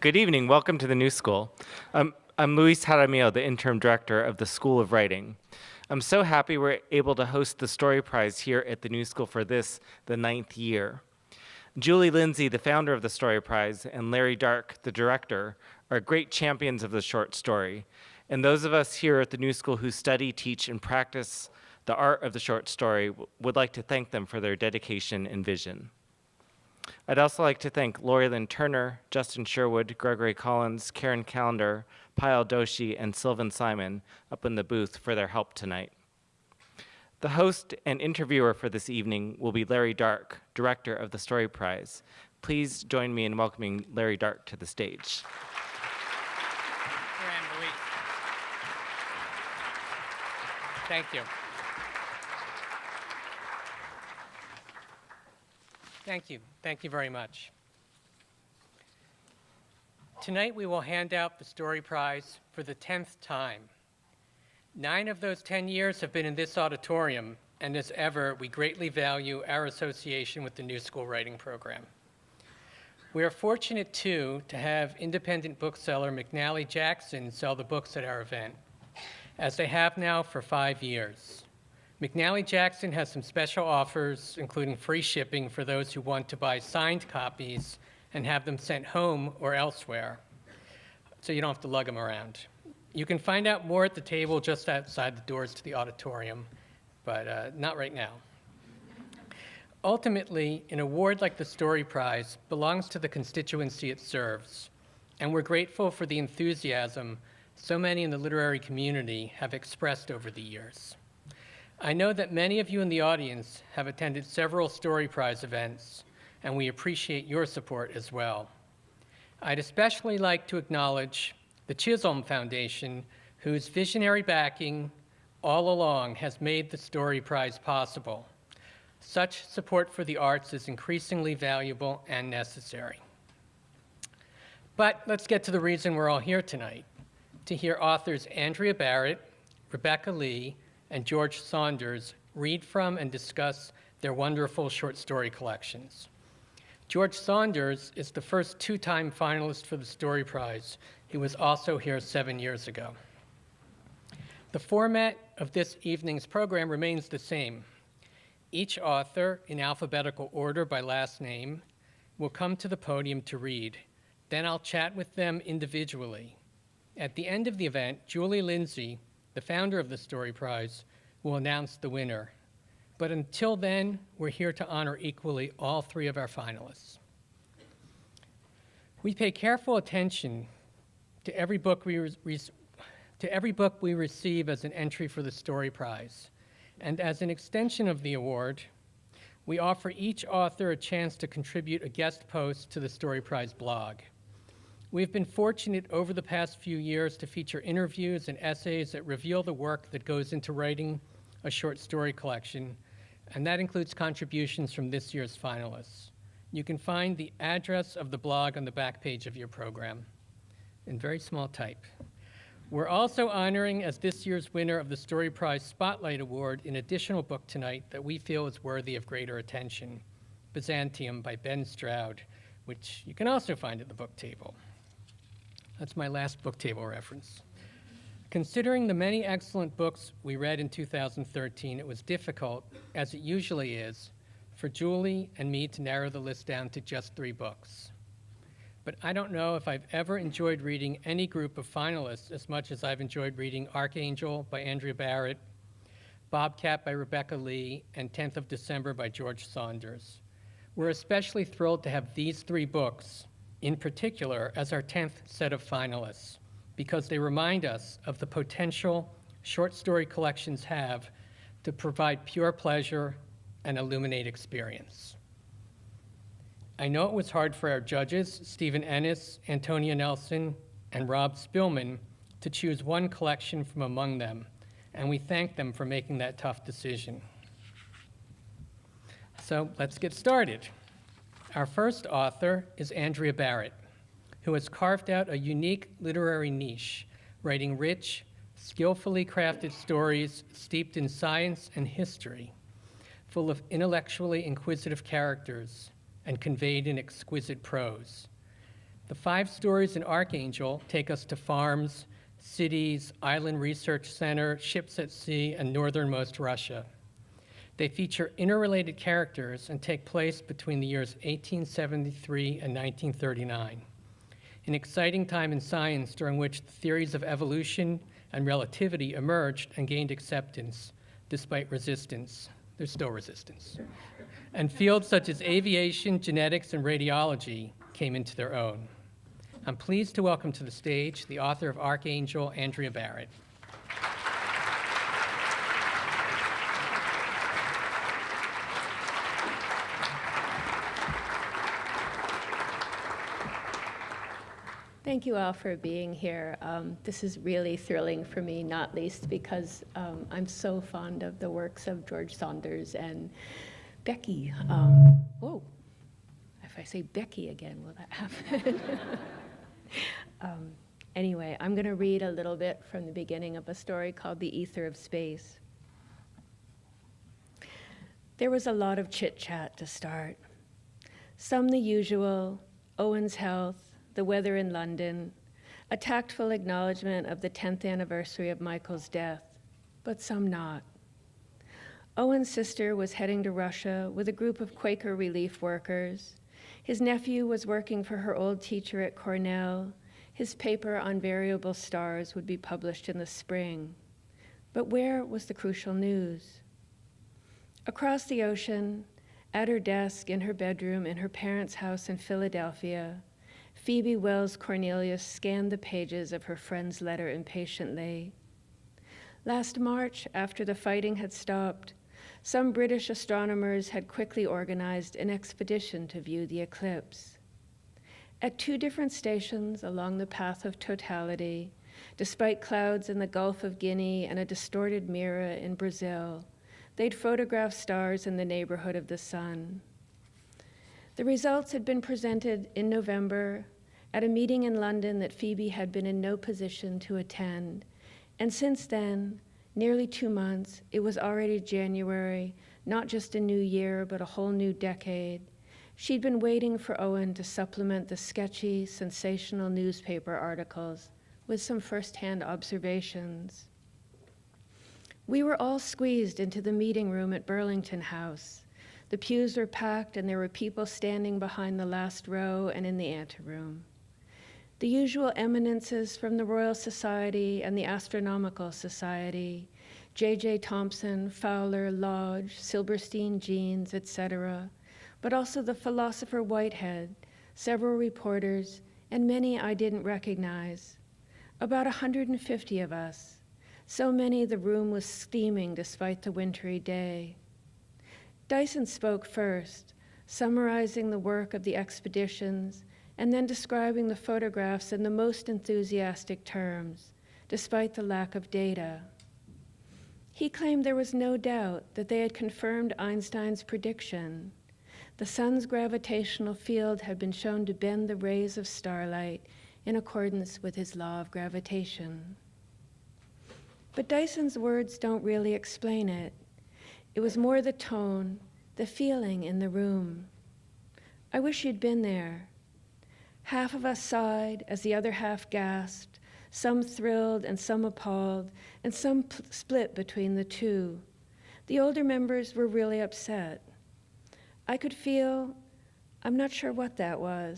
Good evening. Welcome to the New School. I'm Luis Jaramillo, the interim director of the School of Writing. I'm so happy we're able to host the Story Prize here at the New School for this, the 9th year. Julie Lindsay, the founder of the Story Prize, and Larry Dark, the director, are great champions of the short story. And those of us here at the New School who study, teach, and practice the art of the short story would like to thank them for their dedication and vision. I'd also like to thank Lori Lynn Turner, Justin Sherwood, Gregory Collins, Karen Callender, Payal Doshi, and Sylvan Simon up in the booth for their help tonight. The host and interviewer for this evening will be Larry Dark, director of the Story Prize. Please join me in welcoming Larry Dark to the stage. Thank you. Thank you. Thank you very much. Tonight we will hand out the Story Prize for the 10th time. 9 of those 10 years have been in this auditorium, and as ever, we greatly value our association with the New School Writing Program. We are fortunate, too, to have independent bookseller McNally Jackson sell the books at our event, as they have now for 5 years. McNally Jackson has some special offers, including free shipping for those who want to buy signed copies and have them sent home or elsewhere, so you don't have to lug them around. You can find out more at the table just outside the doors to the auditorium, but not right now. Ultimately, an award like the Story Prize belongs to the constituency it serves, and we're grateful for the enthusiasm so many in the literary community have expressed over the years. I know that many of you in the audience have attended several Story Prize events, and we appreciate your support as well. I'd especially like to acknowledge the Chisholm Foundation, whose visionary backing all along has made the Story Prize possible. Such support for the arts is increasingly valuable and necessary. But let's get to the reason we're all here tonight, to hear authors Andrea Barrett, Rebecca Lee, and George Saunders read from and discuss their wonderful short story collections. George Saunders is the first 2-time finalist for the Story Prize. He was also here 7 years ago. The format of this evening's program remains the same. Each author, in alphabetical order by last name, will come to the podium to read. Then I'll chat with them individually. At the end of the event, Julie Lindsay, the founder of the Story Prize, will announce the winner. But until then, we're here to honor equally all 3 of our finalists. We pay careful attention to every book we receive as an entry for the Story Prize. And as an extension of the award, we offer each author a chance to contribute a guest post to the Story Prize blog. We've been fortunate over the past few years to feature interviews and essays that reveal the work that goes into writing a short story collection, and that includes contributions from this year's finalists. You can find the address of the blog on the back page of your program in very small type. We're also honoring as this year's winner of the Story Prize Spotlight Award an additional book tonight that we feel is worthy of greater attention, Byzantium by Ben Stroud, which you can also find at the book table. That's my last book table reference. Considering the many excellent books we read in 2013, it was difficult, as it usually is, for Julie and me to narrow the list down to just 3 books. But I don't know if I've ever enjoyed reading any group of finalists as much as I've enjoyed reading Archangel by Andrea Barrett, Bobcat by Rebecca Lee, and 10th of December by George Saunders. We're especially thrilled to have these 3 books, in particular, as our 10th set of finalists, because they remind us of the potential short story collections have to provide pure pleasure and illuminate experience. I know it was hard for our judges, Stephen Ennis, Antonia Nelson, and Rob Spillman, to choose one collection from among them, and we thank them for making that tough decision. So let's get started. Our first author is Andrea Barrett, who has carved out a unique literary niche, writing rich, skillfully crafted stories steeped in science and history, full of intellectually inquisitive characters and conveyed in exquisite prose. The 5 stories in Archangel take us to farms, cities, island research center, ships at sea, and northernmost Russia. They feature interrelated characters and take place between the years 1873 and 1939, an exciting time in science during which the theories of evolution and relativity emerged and gained acceptance, despite resistance. There's still resistance. And fields such as aviation, genetics, and radiology came into their own. I'm pleased to welcome to the stage the author of Archangel, Andrea Barrett. Thank you all for being here. This is really thrilling for me, not least because I'm so fond of the works of George Saunders and Becky. Whoa, if I say Becky again, will that happen? Anyway, I'm going to read a little bit from the beginning of a story called The Ether of Space. There was a lot of chit-chat to start. Some the usual, Owen's health, the weather in London, a tactful acknowledgement of the 10th anniversary of Michael's death, but some not. Owen's sister was heading to Russia with a group of Quaker relief workers. His nephew was working for her old teacher at Cornell. His paper on variable stars would be published in the spring. But where was the crucial news? Across the ocean, at her desk in her bedroom in her parents' house in Philadelphia, Phoebe Wells Cornelius scanned the pages of her friend's letter impatiently. Last March, after the fighting had stopped, some British astronomers had quickly organized an expedition to view the eclipse. At 2 different stations along the path of totality, despite clouds in the Gulf of Guinea and a distorted mirror in Brazil, they'd photographed stars in the neighborhood of the sun. The results had been presented in November at a meeting in London that Phoebe had been in no position to attend. And since then, nearly 2 months, it was already January, not just a new year, but a whole new decade. She'd been waiting for Owen to supplement the sketchy, sensational newspaper articles with some first-hand observations. We were all squeezed into the meeting room at Burlington House. The pews were packed and there were people standing behind the last row and in the anteroom. The usual eminences from the Royal Society and the Astronomical Society, J.J. Thomson, Fowler, Lodge, Silberstein Jeans, etc., but also the philosopher Whitehead, several reporters, and many I didn't recognize. About 150 of us, so many the room was steaming despite the wintry day. Dyson spoke first, summarizing the work of the expeditions and then describing the photographs in the most enthusiastic terms, despite the lack of data. He claimed there was no doubt that they had confirmed Einstein's prediction. The sun's gravitational field had been shown to bend the rays of starlight in accordance with his law of gravitation. But Dyson's words don't really explain it. It was more the tone, the feeling in the room. I wish you'd been there. Half of us sighed as the other half gasped, some thrilled and some appalled, and some split between the two. The older members were really upset. I could feel, I'm not sure what that was,